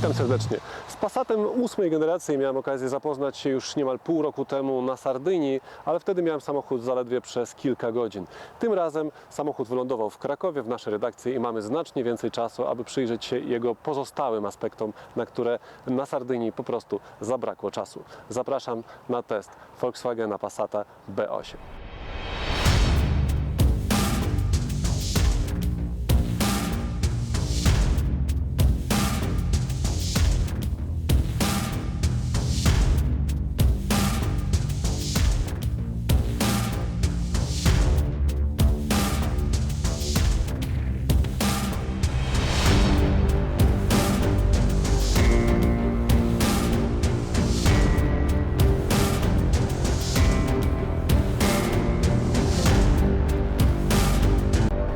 Witam serdecznie. Z Passatem 8. generacji miałem okazję zapoznać się już niemal pół roku temu na Sardynii, ale wtedy miałem samochód zaledwie przez kilka godzin. Tym razem samochód wylądował w Krakowie, w naszej redakcji i mamy znacznie więcej czasu, aby przyjrzeć się jego pozostałym aspektom, na które na Sardynii po prostu zabrakło czasu. Zapraszam na test Volkswagena Passata B8.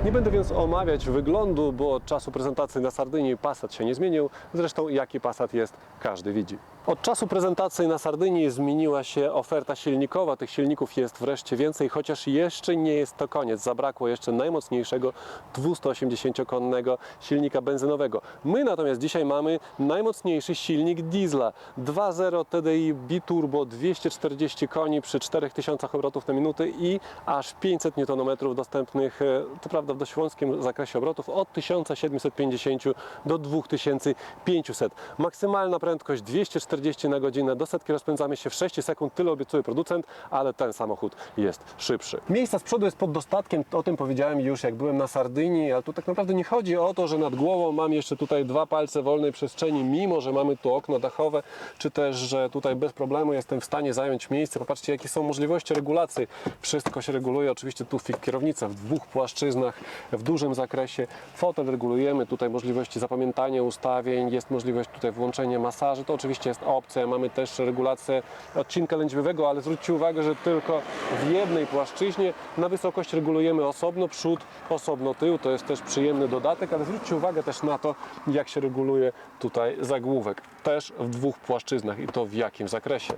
Nie będę więc omawiać wyglądu, bo od czasu prezentacji na Sardynii Passat się nie zmienił. Zresztą jaki Passat jest, każdy widzi. Od czasu prezentacji na Sardynii zmieniła się oferta silnikowa. Tych silników jest wreszcie więcej, chociaż jeszcze nie jest to koniec. Zabrakło jeszcze najmocniejszego 280-konnego silnika benzynowego. My natomiast dzisiaj mamy najmocniejszy silnik diesla. 2.0 TDI biturbo, 240 koni przy 4000 obrotów na minutę i aż 500 Nm dostępnych, to prawda, w dość wąskim zakresie obrotów, od 1750 do 2500. Maksymalna prędkość 240 na godzinę. Do setki rozpędzamy się w 6 sekund, tyle obiecuje producent, ale ten samochód jest szybszy. Miejsca z przodu jest pod dostatkiem, o tym powiedziałem już jak byłem na Sardynii, ale tu tak naprawdę nie chodzi o to, że nad głową mam jeszcze tutaj dwa palce wolnej przestrzeni, mimo że mamy tu okno dachowe, czy też, że tutaj bez problemu jestem w stanie zająć miejsce. Popatrzcie, jakie są możliwości regulacji. Wszystko się reguluje, oczywiście tu kierownica w dwóch płaszczyznach, w dużym zakresie. Fotel regulujemy, tutaj możliwości zapamiętania ustawień, jest możliwość tutaj włączenia masaży, to oczywiście jest opcja. Mamy też regulację odcinka lędźwiowego, ale zwróćcie uwagę, że tylko w jednej płaszczyźnie. Na wysokość regulujemy osobno przód, osobno tył, to jest też przyjemny dodatek, ale zwróćcie uwagę też na to, jak się reguluje tutaj zagłówek. Też w dwóch płaszczyznach i to w jakim zakresie.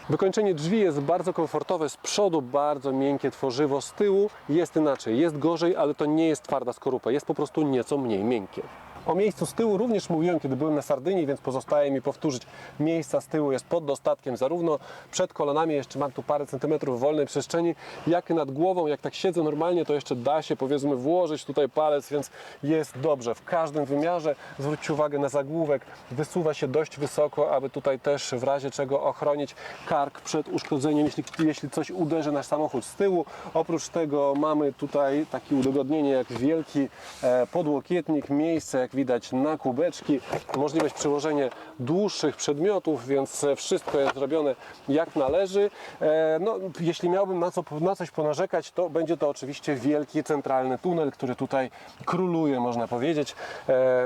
Wykończenie drzwi jest bardzo komfortowe, z przodu bardzo miękkie tworzywo, z tyłu jest inaczej, jest gorzej, ale to nie jest twarda skorupa, jest po prostu nieco mniej miękkie. O miejscu z tyłu również mówiłem, kiedy byłem na Sardynii, więc pozostaje mi powtórzyć. Miejsca z tyłu jest pod dostatkiem, zarówno przed kolanami, jeszcze mam tu parę centymetrów wolnej przestrzeni, jak i nad głową. Jak tak siedzę normalnie, to jeszcze da się, powiedzmy, włożyć tutaj palec, więc jest dobrze. W każdym wymiarze, zwróćcie uwagę na zagłówek, wysuwa się dość wysoko, aby tutaj też w razie czego ochronić kark przed uszkodzeniem, jeśli coś uderzy nasz samochód z tyłu. Oprócz tego mamy tutaj takie udogodnienie jak wielki podłokietnik, miejsce jak widać na kubeczki, możliwość przyłożenia dłuższych przedmiotów, więc wszystko jest zrobione jak należy. No, jeśli miałbym na coś ponarzekać, to będzie to oczywiście wielki centralny tunel, który tutaj króluje, można powiedzieć,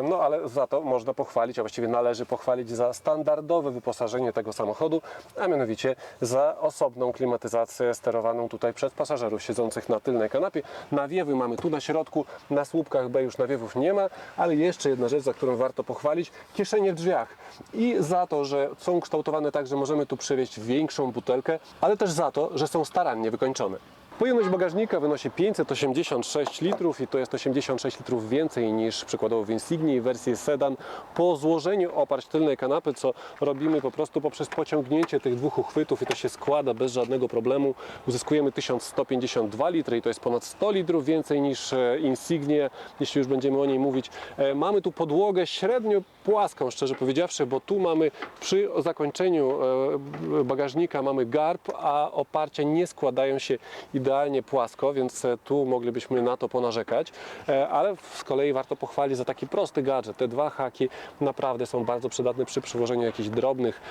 no ale za to można pochwalić, a właściwie należy pochwalić za standardowe wyposażenie tego samochodu, a mianowicie za osobną klimatyzację sterowaną tutaj przez pasażerów siedzących na tylnej kanapie. Nawiewy mamy tu na środku, na słupkach B już nawiewów nie ma, ale jeszcze jedna rzecz, za którą warto pochwalić, kieszenie w drzwiach i za to, że są ukształtowane tak, że możemy tu przewieźć większą butelkę, ale też za to, że są starannie wykończone. Pojemność bagażnika wynosi 586 litrów i to jest 86 litrów więcej niż przykładowo w Insignii w wersji sedan. Po złożeniu oparć tylnej kanapy, co robimy po prostu poprzez pociągnięcie tych dwóch uchwytów i to się składa bez żadnego problemu, uzyskujemy 1152 litry i to jest ponad 100 litrów więcej niż Insignia, jeśli już będziemy o niej mówić. Mamy tu podłogę średnio płaską, szczerze powiedziawszy, bo tu mamy przy zakończeniu bagażnika mamy garb, a oparcia nie składają się idealnie płasko, więc tu moglibyśmy na to ponarzekać, ale z kolei warto pochwalić za taki prosty gadżet. Te dwa haki naprawdę są bardzo przydatne przy przyłożeniu jakichś drobnych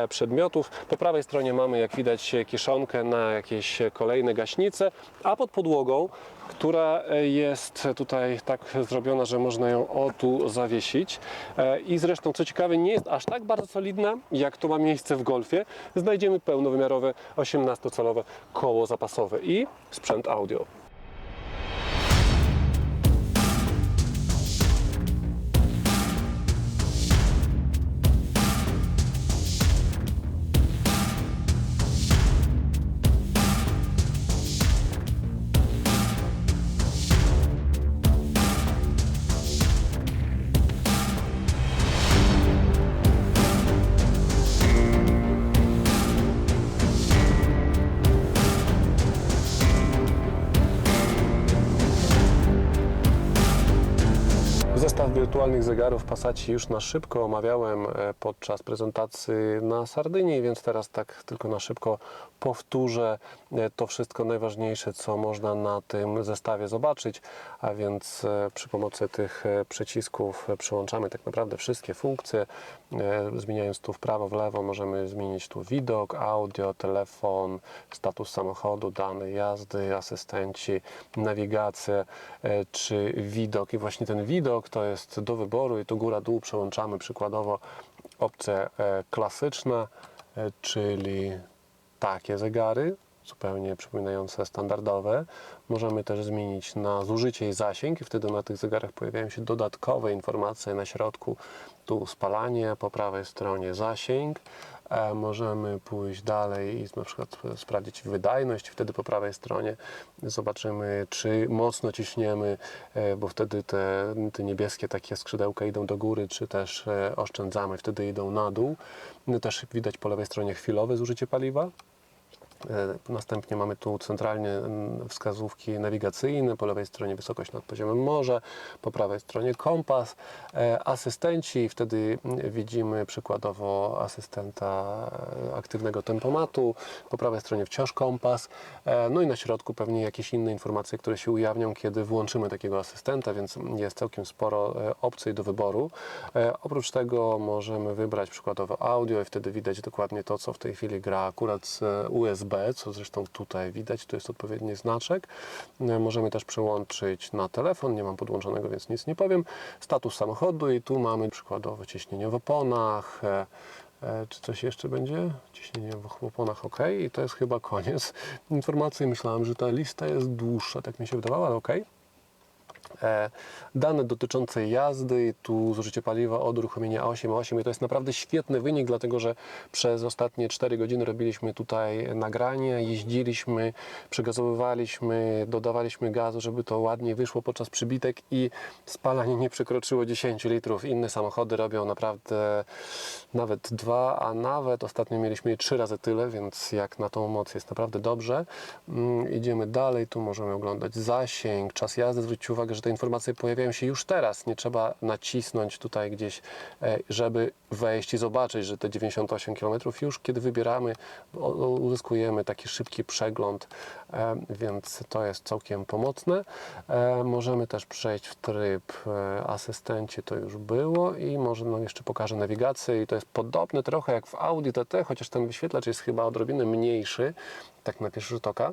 przedmiotów. Po prawej stronie mamy, jak widać, kieszonkę na jakieś kolejne gaśnice, a pod podłogą, która jest tutaj tak zrobiona, że można ją tu zawiesić i zresztą, co ciekawe, nie jest aż tak bardzo solidna, jak to ma miejsce w Golfie. Znajdziemy pełnowymiarowe 18-calowe koło zapasowe i sprzęt audio. wirtualnych zegarów Passaci już na szybko omawiałem podczas prezentacji na Sardynii, więc teraz tak tylko na szybko powtórzę to wszystko najważniejsze, co można na tym zestawie zobaczyć, a więc przy pomocy tych przycisków przyłączamy tak naprawdę wszystkie funkcje. Zmieniając tu w prawo, w lewo możemy zmienić tu widok, audio, telefon, status samochodu, dane jazdy, asystenci, nawigację czy widok. I właśnie ten widok to jest do wyboru i tu góra-dół przełączamy przykładowo opcje klasyczne, czyli takie zegary, zupełnie przypominające standardowe. Możemy też zmienić na zużycie i zasięg i wtedy na tych zegarach pojawiają się dodatkowe informacje na środku. Tu spalanie, po prawej stronie zasięg. Możemy pójść dalej i na przykład sprawdzić wydajność. Wtedy po prawej stronie zobaczymy, czy mocno ciśniemy, bo wtedy te niebieskie takie skrzydełka idą do góry, czy też oszczędzamy, wtedy idą na dół. Też widać po lewej stronie chwilowe zużycie paliwa. Następnie mamy tu centralnie wskazówki nawigacyjne, po lewej stronie wysokość nad poziomem morza, po prawej stronie kompas, asystenci, wtedy widzimy przykładowo asystenta aktywnego tempomatu, po prawej stronie wciąż kompas, no i na środku pewnie jakieś inne informacje, które się ujawnią, kiedy włączymy takiego asystenta, więc jest całkiem sporo opcji do wyboru. Oprócz tego możemy wybrać przykładowo audio i wtedy widać dokładnie to, co w tej chwili gra akurat z USB, co zresztą tutaj widać, to jest odpowiedni znaczek. Możemy też przełączyć na telefon, nie mam podłączonego, więc nic nie powiem. Status samochodu i tu mamy przykładowo ciśnienie w oponach, czy coś jeszcze będzie? Ciśnienie w oponach, ok. I to jest chyba koniec informacji. Myślałem, że ta lista jest dłuższa, tak mi się wydawało, ale ok. Dane dotyczące jazdy, tu zużycie paliwa od uruchomienia 8.8 i to jest naprawdę świetny wynik, dlatego że przez ostatnie 4 godziny robiliśmy tutaj nagranie, jeździliśmy, przegazowywaliśmy, dodawaliśmy gazu, żeby to ładnie wyszło podczas przybitek i spalanie nie przekroczyło 10 litrów. Inne samochody robią naprawdę nawet 2, a nawet ostatnio mieliśmy 3 razy tyle, więc jak na tą moc jest naprawdę dobrze. Idziemy dalej, tu możemy oglądać zasięg, czas jazdy. Zwróćcie uwagę, że te informacje pojawiają się już teraz. Nie trzeba nacisnąć tutaj gdzieś, żeby wejść i zobaczyć, że te 98 km już kiedy wybieramy, uzyskujemy taki szybki przegląd, więc to jest całkiem pomocne. Możemy też przejść w tryb asystenci, to już było i może jeszcze pokażę nawigację i to jest podobne trochę jak w Audi TT, chociaż ten wyświetlacz jest chyba odrobinę mniejszy, tak na pierwszy rzut oka.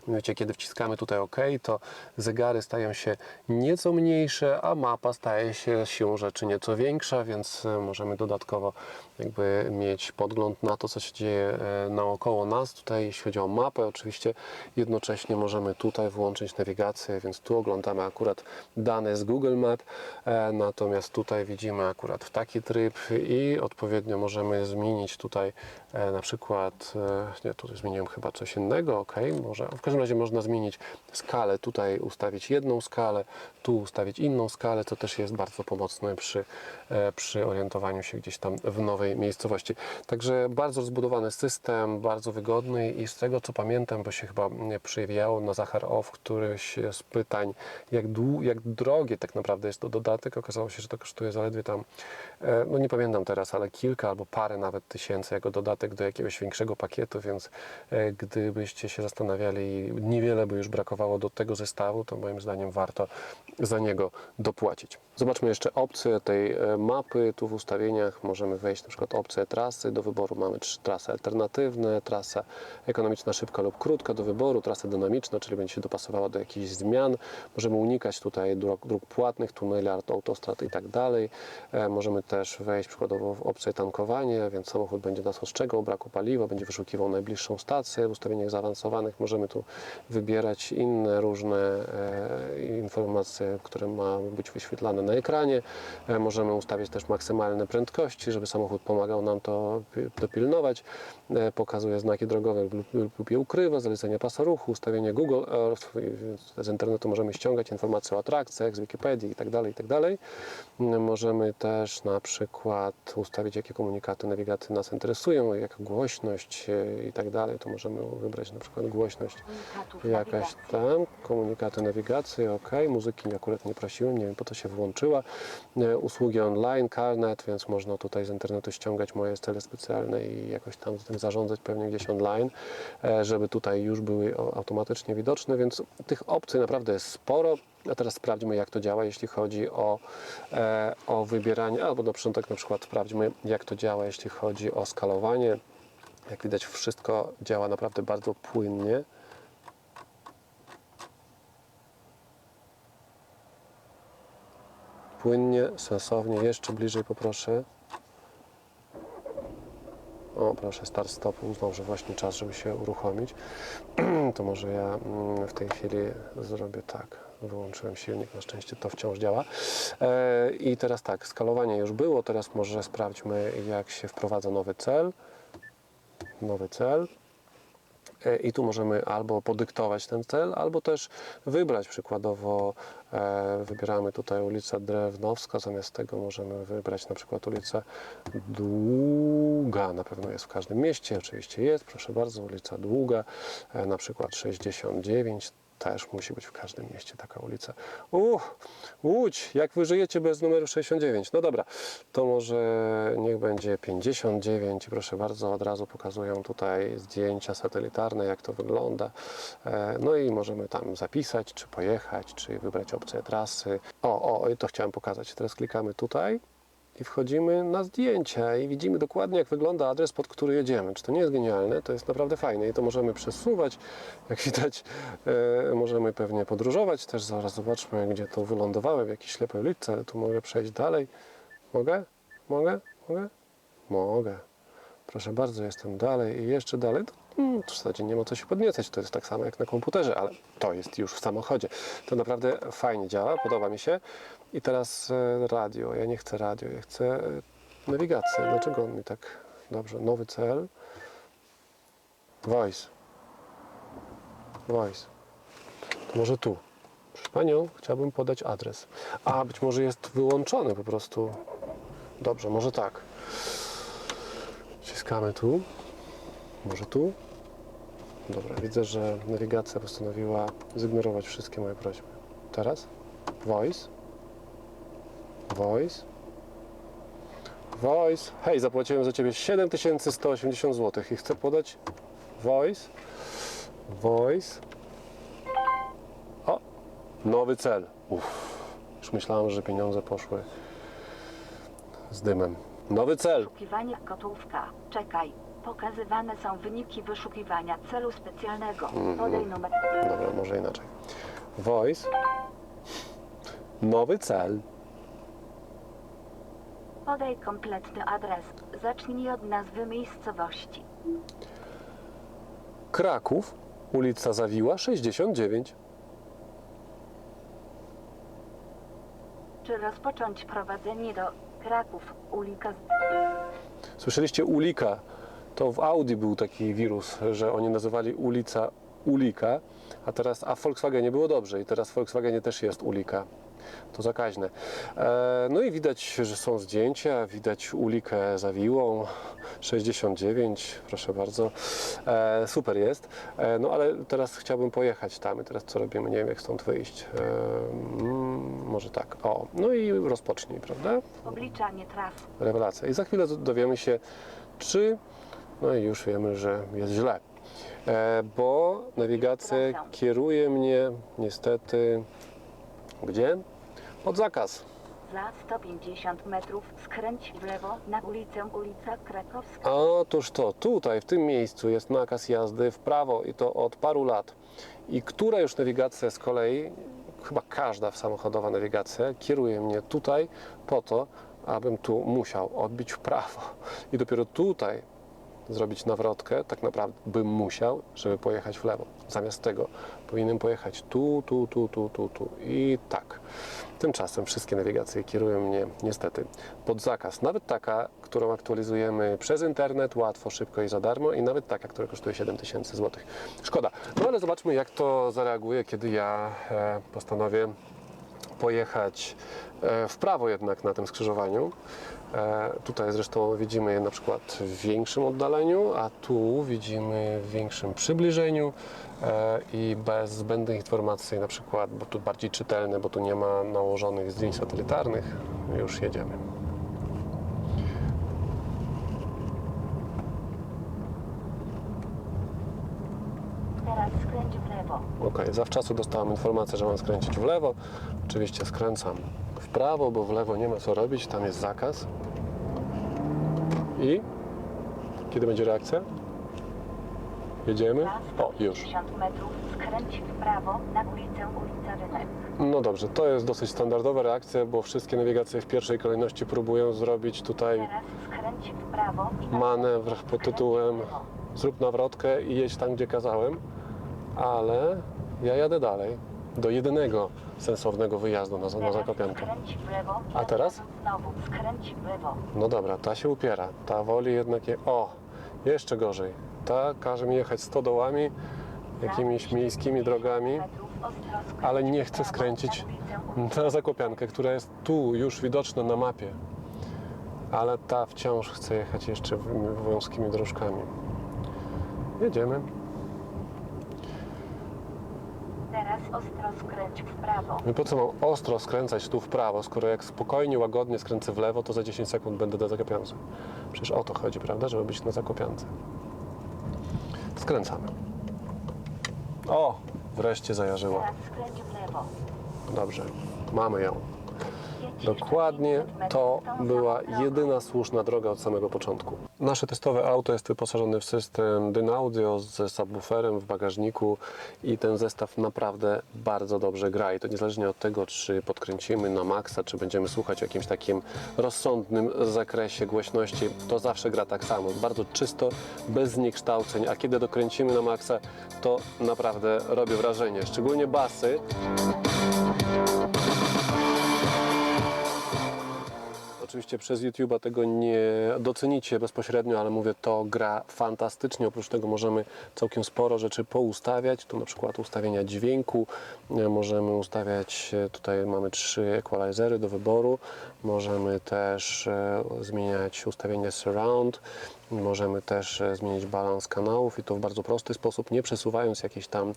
Wiecie, kiedy wciskamy tutaj OK, to zegary stają się nieco mniejsze, a mapa staje się siłą rzeczy nieco większa, więc możemy dodatkowo jakby mieć podgląd na to, co się dzieje naokoło nas. Tutaj jeśli chodzi o mapę, oczywiście jednocześnie możemy tutaj włączyć nawigację, więc tu oglądamy akurat dane z Google Map, natomiast tutaj widzimy akurat taki tryb i odpowiednio możemy zmienić tutaj na przykład, nie, tutaj zmieniłem chyba coś innego, OK, może, w każdym razie można zmienić skalę, tutaj ustawić jedną skalę, tu ustawić inną skalę, to też jest bardzo pomocne przy orientowaniu się gdzieś tam w nowej miejscowości. Także bardzo rozbudowany system, bardzo wygodny i z tego co pamiętam, bo się chyba przewijało na Zachar Off któryś z pytań, jak drogie tak naprawdę jest to dodatek, okazało się, że to kosztuje zaledwie tam, no nie pamiętam teraz, ale kilka albo parę nawet tysięcy jako dodatek do jakiegoś większego pakietu, więc gdybyście się zastanawiali, niewiele by już brakowało do tego zestawu, to moim zdaniem warto za niego dopłacić. Zobaczmy jeszcze opcję tej mapy. Tu w ustawieniach możemy wejść na przykład opcję trasy. Do wyboru mamy 3 trasy alternatywne, trasa ekonomiczna, szybka lub krótka do wyboru, trasa dynamiczna, czyli będzie się dopasowała do jakichś zmian. Możemy unikać tutaj dróg płatnych, tuneli, autostrad i tak dalej. Możemy też wejść przykładowo w opcję tankowanie, więc samochód będzie nas ostrzegał o braku paliwa, będzie wyszukiwał najbliższą stację. W ustawieniach zaawansowanych możemy tu wybierać inne różne informacje, które ma być wyświetlane na ekranie. Możemy ustawić też maksymalne prędkości, żeby samochód pomagał nam to dopilnować. Pokazuje znaki drogowe lub je ukrywa, zalecenia pasa ruchu, ustawienie Google Earth. Z internetu możemy ściągać informacje o atrakcjach, z Wikipedii itd. Możemy też na przykład ustawić, jakie komunikaty nawigacji nas interesują, jaka głośność itd. To możemy wybrać na przykład głośność jakaś tam, komunikaty nawigacji, ok, muzyki akurat nie prosiłem, nie wiem po co się włączyła. Usługi online, CarNet, więc można tutaj z internetu ściągać moje cele specjalne i jakoś tam z tym zarządzać pewnie gdzieś online, żeby tutaj już były automatycznie widoczne, więc tych opcji naprawdę jest sporo. A teraz sprawdźmy, jak to działa, jeśli chodzi o wybieranie, albo na początek na przykład sprawdźmy, jak to działa, jeśli chodzi o skalowanie. Jak widać, wszystko działa naprawdę bardzo płynnie. Płynnie, sensownie. Jeszcze bliżej poproszę. O, proszę, start stop uznał, że właśnie czas, żeby się uruchomić. To może ja w tej chwili zrobię tak. Wyłączyłem silnik, na szczęście to wciąż działa. I teraz tak, skalowanie już było, teraz może sprawdźmy, jak się wprowadza nowy cel. Nowy cel. I tu możemy albo podyktować ten cel, albo też wybrać. Przykładowo wybieramy tutaj ulicę Drewnowska, zamiast tego możemy wybrać na przykład ulicę Długa. Na pewno jest w każdym mieście, oczywiście jest, proszę bardzo, ulica Długa, na przykład 69. Też musi być w każdym mieście taka ulica. Łódź, jak wy żyjecie bez numeru 69? No dobra, to może niech będzie 59. Proszę bardzo, od razu pokazują tutaj zdjęcia satelitarne, jak to wygląda. No i możemy tam zapisać, czy pojechać, czy wybrać opcję trasy. I to chciałem pokazać. Teraz klikamy tutaj i wchodzimy na zdjęcia i widzimy dokładnie, jak wygląda adres, pod który jedziemy. Czy to nie jest genialne? To jest naprawdę fajne i to możemy przesuwać. Jak widać, możemy pewnie podróżować też. Zaraz zobaczmy, gdzie to wylądowałem, w jakiejś ślepej ulicy, ale tu mogę przejść dalej. Mogę? Mogę? Mogę? Mogę. Proszę bardzo, jestem dalej i jeszcze dalej. W zasadzie nie ma co się podniecać, to jest tak samo jak na komputerze, ale to jest już w samochodzie. To naprawdę fajnie działa, podoba mi się. I teraz radio. Ja nie chcę radio, ja chcę nawigację. Dlaczego on mi tak... Dobrze, nowy cel. Voice. Voice. To może tu. Proszę Panią, chciałbym podać adres. A, być może jest wyłączony po prostu. Dobrze, może tak. Wciskamy tu. Może tu. Dobra, widzę, że nawigacja postanowiła zignorować wszystkie moje prośby. Teraz Voice. Voice. Voice. Hej, zapłaciłem za Ciebie 7180 zł i chcę podać Voice. Voice. O, nowy cel. Już myślałem, że pieniądze poszły z dymem. Nowy cel. Wyszukiwanie gotówka. Czekaj. Pokazywane są wyniki wyszukiwania celu specjalnego. Podaj numer. Dobra, może inaczej. Voice. Nowy cel. Podaj kompletny adres. Zacznij od nazwy miejscowości. Kraków, ulica Zawiła, 69. Czy rozpocząć prowadzenie do Kraków, Ulika? Słyszeliście Ulika? To w Audi był taki wirus, że oni nazywali ulica Ulika, a w Volkswagenie było dobrze i teraz w Volkswagenie też jest Ulika. To zakaźne. No i widać, że są zdjęcia, widać Ulikę Zawiłą, 69, proszę bardzo. Super jest. No ale teraz chciałbym pojechać tam i teraz co robimy? Nie wiem, jak stąd wyjść. Może tak. No i rozpocznij, prawda? Obliczanie tras. Rewelacja. I za chwilę dowiemy się, czy... No i już wiemy, że jest źle. Bo nawigacja kieruje mnie niestety... Gdzie? Pod zakaz. Za 150 metrów skręć w lewo na ulica Krakowska. Otóż to, tutaj w tym miejscu jest nakaz jazdy w prawo i to od paru lat. I która już nawigacja z kolei, chyba każda samochodowa nawigacja kieruje mnie tutaj po to, abym tu musiał odbić w prawo. I dopiero tutaj zrobić nawrotkę, tak naprawdę bym musiał, żeby pojechać w lewo. Zamiast tego powinienem pojechać tu i tak. Tymczasem wszystkie nawigacje kierują mnie niestety pod zakaz. Nawet taka, którą aktualizujemy przez internet, łatwo, szybko i za darmo, i nawet taka, która kosztuje 7000 zł. Szkoda. No ale zobaczmy, jak to zareaguje, kiedy ja postanowię pojechać w prawo jednak na tym skrzyżowaniu. Tutaj zresztą widzimy je na przykład w większym oddaleniu, a tu widzimy w większym przybliżeniu i bez zbędnych informacji, na przykład, bo tu bardziej czytelne, bo tu nie ma nałożonych zdjęć satelitarnych. Już jedziemy. Teraz skręć w lewo. Ok, zawczasu dostałem informację, że mam skręcić w lewo. Oczywiście skręcam w prawo, bo w lewo nie ma co robić, tam jest zakaz. I kiedy będzie reakcja? Jedziemy? O, już. 50 metrów skręć w prawo na ulica Rynek. No dobrze, to jest dosyć standardowa reakcja, bo wszystkie nawigacje w pierwszej kolejności próbują zrobić tutaj Teraz skręć w prawo i manewr pod tytułem zrób nawrotkę i jedź tam, gdzie kazałem, ale ja jadę dalej, do jedynego sensownego wyjazdu na Zakopiankę. Skręć w lewo i A teraz? znowu skręć w lewo. No dobra, ta się upiera, ta woli jednak O, jeszcze gorzej. Ta każe mi jechać stodołami, jakimiś miejskimi drogami, ale nie chcę skręcić na Zakopiankę, która jest tu już widoczna na mapie. Ale ta wciąż chce jechać jeszcze wąskimi dróżkami. Jedziemy. Teraz ostro skręć w prawo. No po co mam ostro skręcać tu w prawo, skoro jak spokojnie, łagodnie skręcę w lewo, to za 10 sekund będę na Zakopiance. Przecież o to chodzi, prawda, żeby być na Zakopiance. Skręcamy. O, wreszcie zajarzyło. Teraz skręć w lewo. Dobrze, mamy ją. Jedź Dokładnie jeszcze 500 to metrów tą była samą drogą. jedyna słuszna droga od samego początku. Nasze testowe auto jest wyposażone w system Dynaudio ze subwooferem w bagażniku i ten zestaw naprawdę bardzo dobrze gra. I to niezależnie od tego, czy podkręcimy na maksa, czy będziemy słuchać w jakimś takim rozsądnym zakresie głośności, to zawsze gra tak samo. Bardzo czysto, bez zniekształceń, a kiedy dokręcimy na maksa, to naprawdę robi wrażenie. Szczególnie basy. Oczywiście przez YouTube'a tego nie docenicie bezpośrednio, ale mówię, to gra fantastycznie. Oprócz tego możemy całkiem sporo rzeczy poustawiać. Tu na przykład ustawienia dźwięku. Możemy ustawiać, tutaj mamy 3 equalizery do wyboru. Możemy też zmieniać ustawienie surround. Możemy też zmienić balans kanałów i to w bardzo prosty sposób, nie przesuwając jakiejś tam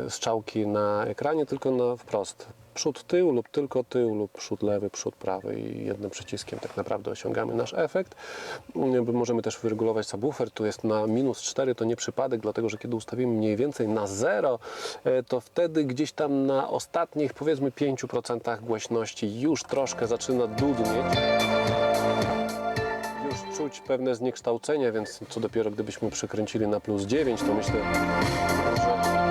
strzałki na ekranie, tylko na wprost. Przód, tył lub tylko tył lub przód lewy, przód prawy i jednym przyciskiem tak naprawdę osiągamy nasz efekt. Możemy też wyregulować subwoofer, tu jest na -4, to nie przypadek, dlatego że kiedy ustawimy mniej więcej na 0, to wtedy gdzieś tam na ostatnich powiedzmy 5% głośności już troszkę zaczyna dudnieć. Już czuć pewne zniekształcenia, więc co dopiero gdybyśmy przykręcili na +9, to myślę, że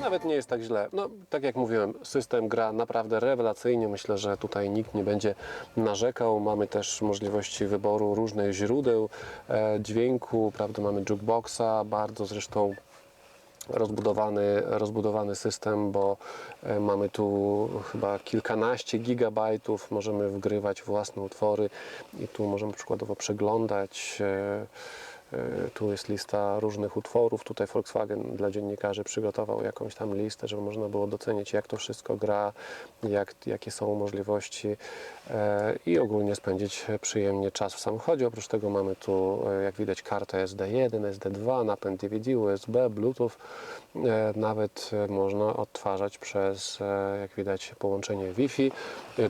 nawet nie jest tak źle. No, tak jak mówiłem, system gra naprawdę rewelacyjnie. Myślę, że tutaj nikt nie będzie narzekał. Mamy też możliwości wyboru różnych źródeł dźwięku, prawda? Mamy jukeboxa, bardzo zresztą rozbudowany system, bo mamy tu chyba kilkanaście gigabajtów, możemy wgrywać własne utwory i tu możemy przykładowo przeglądać. Tu jest lista różnych utworów. Tutaj Volkswagen dla dziennikarzy przygotował jakąś tam listę, żeby można było docenić, jak to wszystko gra, jakie są możliwości i ogólnie spędzić przyjemnie czas w samochodzie. Oprócz tego mamy tu, jak widać, kartę SD1, SD2, napęd DVD, USB, Bluetooth. Nawet można odtwarzać przez, jak widać, połączenie Wi-Fi.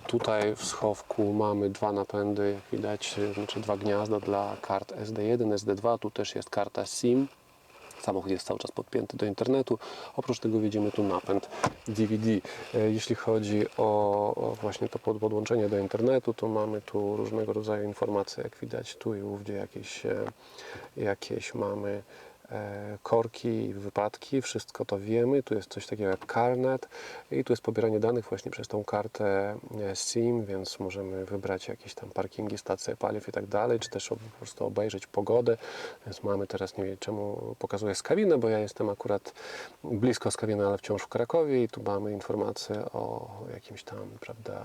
Tutaj w schowku mamy 2 napędy, jak widać, znaczy 2 gniazda dla kart SD1, SD2. Tu też jest karta SIM. Samochód jest cały czas podpięty do internetu. Oprócz tego widzimy tu napęd DVD. Jeśli chodzi o właśnie to podłączenie do internetu, to mamy tu różnego rodzaju informacje, jak widać tu i ówdzie jakieś mamy korki, wypadki, wszystko to wiemy. Tu jest coś takiego jak CarNet i tu jest pobieranie danych właśnie przez tą kartę SIM, więc możemy wybrać jakieś tam parkingi, stacje paliw i tak dalej, czy też po prostu obejrzeć pogodę. Więc mamy teraz, nie wiem czemu pokazuję Skawinę, bo ja jestem akurat blisko Skawiny, ale wciąż w Krakowie i tu mamy informacje o jakimś tam, prawda,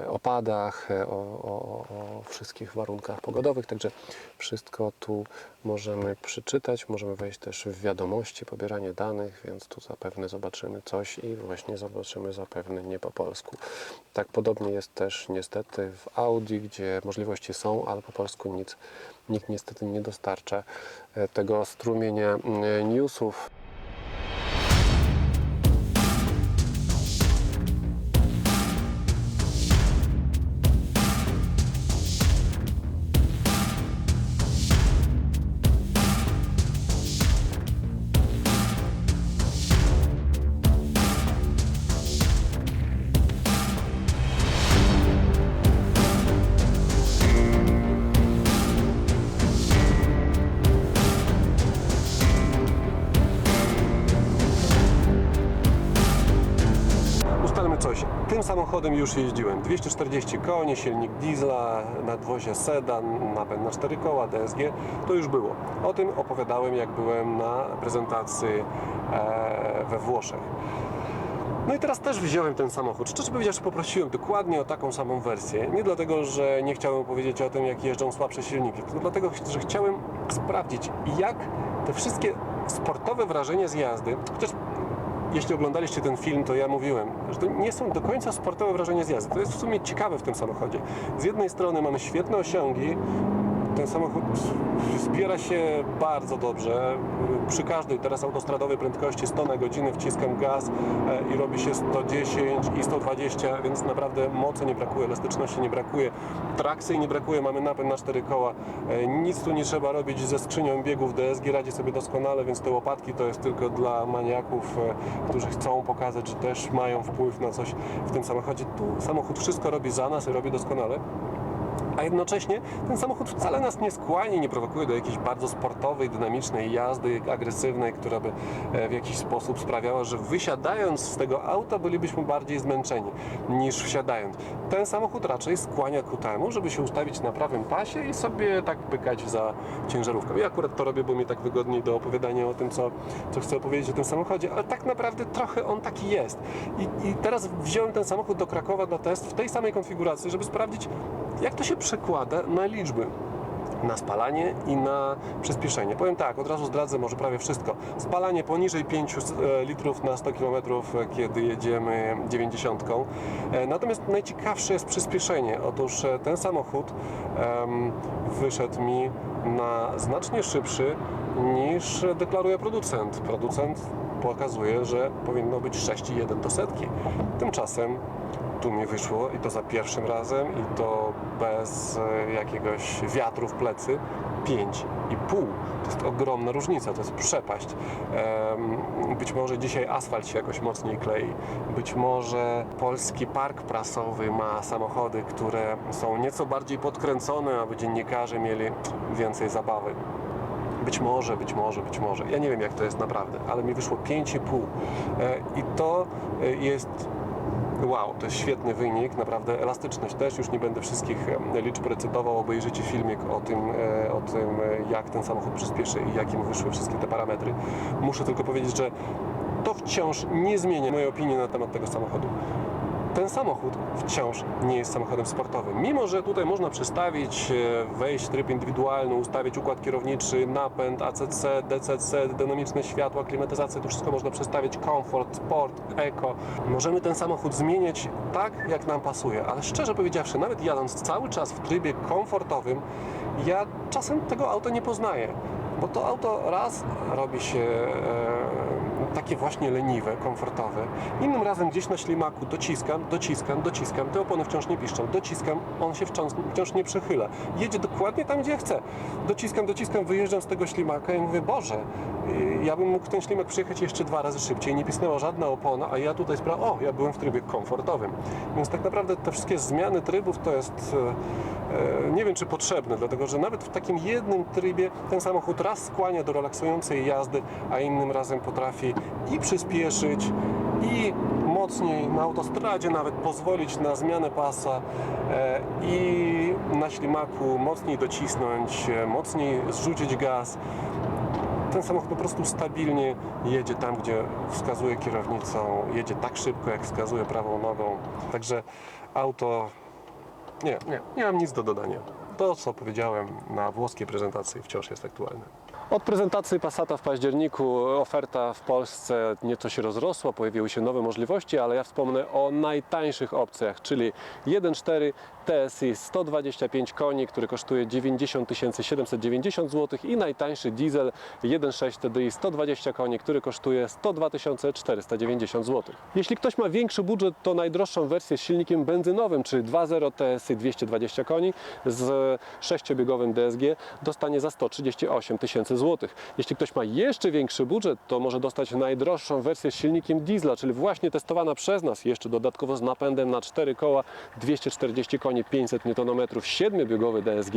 opadach, o wszystkich warunkach pogodowych, także wszystko tu możemy przeczytać, możemy wejść też w wiadomości, pobieranie danych, więc tu zapewne zobaczymy coś i właśnie zobaczymy zapewne nie po polsku. Tak podobnie jest też niestety w Audi, gdzie możliwości są, ale po polsku nikt niestety nie dostarcza tego strumienia newsów. Coś. Tym samochodem już jeździłem. 240 koni, silnik diesla, nadwozie sedan, napęd na 4 koła, DSG. To już było. O tym opowiadałem, jak byłem na prezentacji we Włoszech. No i teraz też wziąłem ten samochód. Szczerze powiedziawszy, poprosiłem dokładnie o taką samą wersję. Nie dlatego, że nie chciałem powiedzieć o tym, jak jeżdżą słabsze silniki, tylko dlatego, że chciałem sprawdzić, jak te wszystkie sportowe wrażenia z jazdy, chociaż jeśli oglądaliście ten film, to ja mówiłem, że to nie są do końca sportowe wrażenia z jazdy. To jest w sumie ciekawe w tym samochodzie. Z jednej strony mamy świetne osiągi, ten samochód zbiera się bardzo dobrze. Przy każdej teraz autostradowej prędkości 100 na godzinę wciskam gaz i robi się 110 i 120, więc naprawdę mocy nie brakuje, elastyczności nie brakuje, trakcji nie brakuje, mamy napęd na 4 koła. Nic tu nie trzeba robić ze skrzynią biegów, DSG radzi sobie doskonale, więc te łopatki to jest tylko dla maniaków, którzy chcą pokazać, że też mają wpływ na coś w tym samochodzie. Tu samochód wszystko robi za nas i robi doskonale. A jednocześnie ten samochód wcale nas nie skłania, nie prowokuje do jakiejś bardzo sportowej, dynamicznej jazdy, agresywnej, która by w jakiś sposób sprawiała, że wysiadając z tego auta bylibyśmy bardziej zmęczeni niż wsiadając. Ten samochód raczej skłania ku temu, żeby się ustawić na prawym pasie i sobie tak pykać za ciężarówką. Ja akurat to robię, bo mi tak wygodniej do opowiadania o tym, co chcę opowiedzieć o tym samochodzie, ale tak naprawdę trochę on taki jest. I teraz wziąłem ten samochód do Krakowa na test w tej samej konfiguracji, żeby sprawdzić, jak to się przekłada na liczby, na spalanie i na przyspieszenie. Powiem tak, od razu zdradzę może prawie wszystko. Spalanie poniżej 5 litrów na 100 km, kiedy jedziemy 90. Natomiast najciekawsze jest przyspieszenie. Otóż ten samochód wyszedł mi na znacznie szybszy niż deklaruje producent. Producent pokazuje, że powinno być 6,1 do setki. Tymczasem tu mi wyszło i to za pierwszym razem i to bez jakiegoś wiatru w plecy 5,5. To jest ogromna różnica, to jest przepaść. Być może dzisiaj asfalt się jakoś mocniej klei. Być może polski park prasowy ma samochody, które są nieco bardziej podkręcone, aby dziennikarze mieli więcej zabawy. Być może. Ja nie wiem, jak to jest naprawdę, ale mi wyszło 5,5. I to jest... Wow, to jest świetny wynik, naprawdę elastyczność też, już nie będę wszystkich liczb recytował, obejrzycie filmik o tym, jak ten samochód przyspieszy i jakie mu wyszły wszystkie te parametry. Muszę tylko powiedzieć, że to wciąż nie zmienia mojej opinii na temat tego samochodu. Ten samochód wciąż nie jest samochodem sportowym. Mimo że tutaj można przestawić, wejść w tryb indywidualny, ustawić układ kierowniczy, napęd, ACC, DCC, dynamiczne światła, klimatyzację, to wszystko można przestawić, komfort, sport, eko. Możemy ten samochód zmieniać tak, jak nam pasuje, ale szczerze powiedziawszy, nawet jadąc cały czas w trybie komfortowym, ja czasem tego auta nie poznaję. Bo to auto raz robi się takie właśnie leniwe, komfortowe. Innym razem gdzieś na ślimaku dociskam, te opony wciąż nie piszczą, dociskam, on się wciąż nie przechyla. Jedzie dokładnie tam, gdzie ja chcę. Dociskam, wyjeżdżam z tego ślimaka i mówię, Boże, ja bym mógł ten ślimak przyjechać jeszcze 2 razy szybciej, nie pisnęła żadna opona, a ja tutaj ja byłem w trybie komfortowym. Więc tak naprawdę te wszystkie zmiany trybów to jest, nie wiem czy potrzebne, dlatego że nawet w takim jednym trybie ten samochód raz skłania do relaksującej jazdy, a innym razem potrafi i przyspieszyć, i mocniej na autostradzie nawet pozwolić na zmianę pasa i na ślimaku mocniej docisnąć, mocniej zrzucić gaz. Ten samochód po prostu stabilnie jedzie tam, gdzie wskazuje kierownicą, jedzie tak szybko, jak wskazuje prawą nogą. Także auto, nie mam nic do dodania. To, co powiedziałem na włoskiej prezentacji, wciąż jest aktualne. Od prezentacji Passata w październiku oferta w Polsce nieco się rozrosła, pojawiły się nowe możliwości, ale ja wspomnę o najtańszych opcjach, czyli 1.4 TSI 125 koni, który kosztuje 90 790 zł i najtańszy diesel 1.6 TDI 120 koni, który kosztuje 102 490 zł. Jeśli ktoś ma większy budżet, to najdroższą wersję z silnikiem benzynowym, czyli 2.0 TSI 220 koni z 6-biegowym DSG dostanie za 138 000 zł. Jeśli ktoś ma jeszcze większy budżet, to może dostać najdroższą wersję z silnikiem diesla, czyli właśnie testowana przez nas, jeszcze dodatkowo z napędem na 4 koła, 240 koni, 500 Nm, 7-biegowy DSG,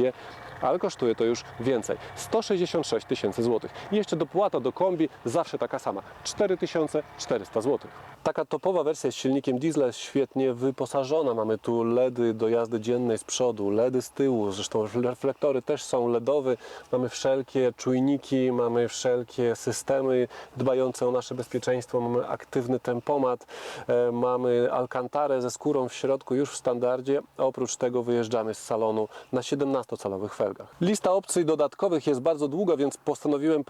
ale kosztuje to już więcej, 166 000 zł. I jeszcze dopłata do kombi zawsze taka sama, 4400 zł. Taka topowa wersja z silnikiem diesla jest świetnie wyposażona. Mamy tu LEDy do jazdy dziennej z przodu, LEDy z tyłu, zresztą reflektory też są LEDowe. Mamy wszelkie czujniki, mamy wszelkie systemy dbające o nasze bezpieczeństwo, mamy aktywny tempomat, mamy alkantarę ze skórą w środku już w standardzie, a oprócz tego wyjeżdżamy z salonu na 17-calowych felgach. Lista opcji dodatkowych jest bardzo długa, więc postanowiłem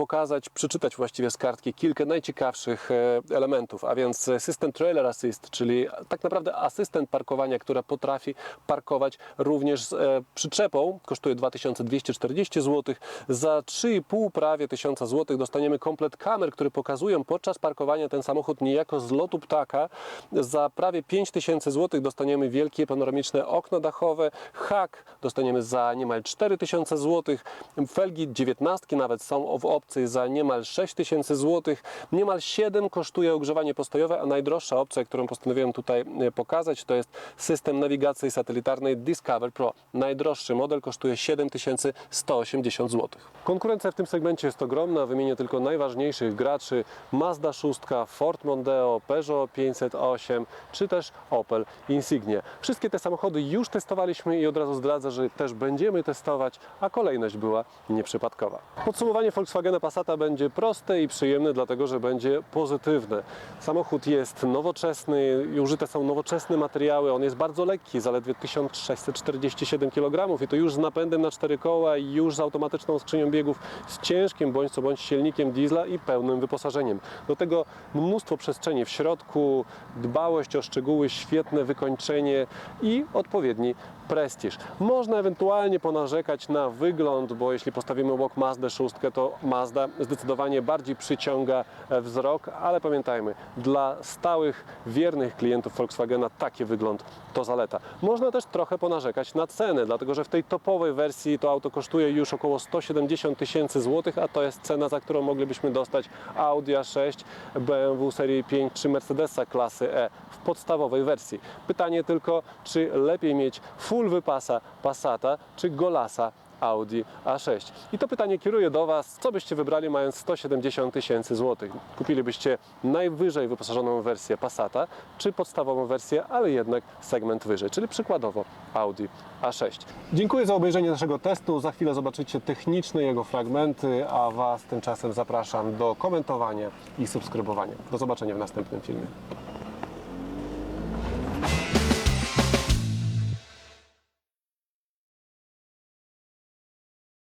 przeczytać właściwie z kartki kilka najciekawszych elementów, a więc system Trailer Assist, czyli tak naprawdę asystent parkowania, która potrafi parkować również z przyczepą, kosztuje 2240 zł. Za 3,5 prawie 1000 zł dostaniemy komplet kamer, które pokazują podczas parkowania ten samochód niejako z lotu ptaka. Za prawie 5000 zł dostaniemy wielkie panoramiczne okno dachowe, hak dostaniemy za niemal 4000 zł, felgi 19 nawet są w opcji za niemal 6000 zł, niemal 7 kosztuje ogrzewanie postojowe, a najdroższa opcja, którą postanowiłem tutaj pokazać, to jest system nawigacji satelitarnej Discover Pro. Najdroższy model kosztuje 7180 zł. Konkurencja w tym segmencie jest ogromna, wymienię tylko najważniejszych graczy: Mazda 6, Ford Mondeo, Peugeot 508 czy też Opel Insignia. Wszystkie te samochody już testowaliśmy i od razu zdradzę, że też będziemy testować, a kolejność była nieprzypadkowa. Podsumowanie Volkswagena Passata będzie proste i przyjemne, dlatego że będzie pozytywne. Samochód jest nowoczesny, użyte są nowoczesne materiały, on jest bardzo lekki, zaledwie 1647 kg i to już z napędem na 4 koła i już z automatyczną skrzynią biegów, z ciężkim bądź co bądź silnikiem diesla i pełnym wyposażeniem. Do tego mnóstwo przestrzeni w środku, dbałość o szczegóły, świetne wykończenie i odpowiedni prestiż. Można ewentualnie ponarzekać na wygląd, bo jeśli postawimy obok Mazdę 6, to Mazda zdecydowanie bardziej przyciąga wzrok, ale pamiętajmy, dla stałych, wiernych klientów Volkswagena taki wygląd to zaleta. Można też trochę ponarzekać na cenę, dlatego że w tej topowej wersji to auto kosztuje już około 170 000 zł, a to jest cena, za którą moglibyśmy dostać Audi A6, BMW serii 5 czy Mercedesa klasy E w podstawowej wersji. Pytanie tylko, czy lepiej mieć full wypasa Passata czy Golasa Audi A6. I to pytanie kieruję do Was, co byście wybrali mając 170 000 zł? Kupilibyście najwyżej wyposażoną wersję Passata, czy podstawową wersję, ale jednak segment wyżej, czyli przykładowo Audi A6. Dziękuję za obejrzenie naszego testu. Za chwilę zobaczycie techniczne jego fragmenty, a Was tymczasem zapraszam do komentowania i subskrybowania. Do zobaczenia w następnym filmie.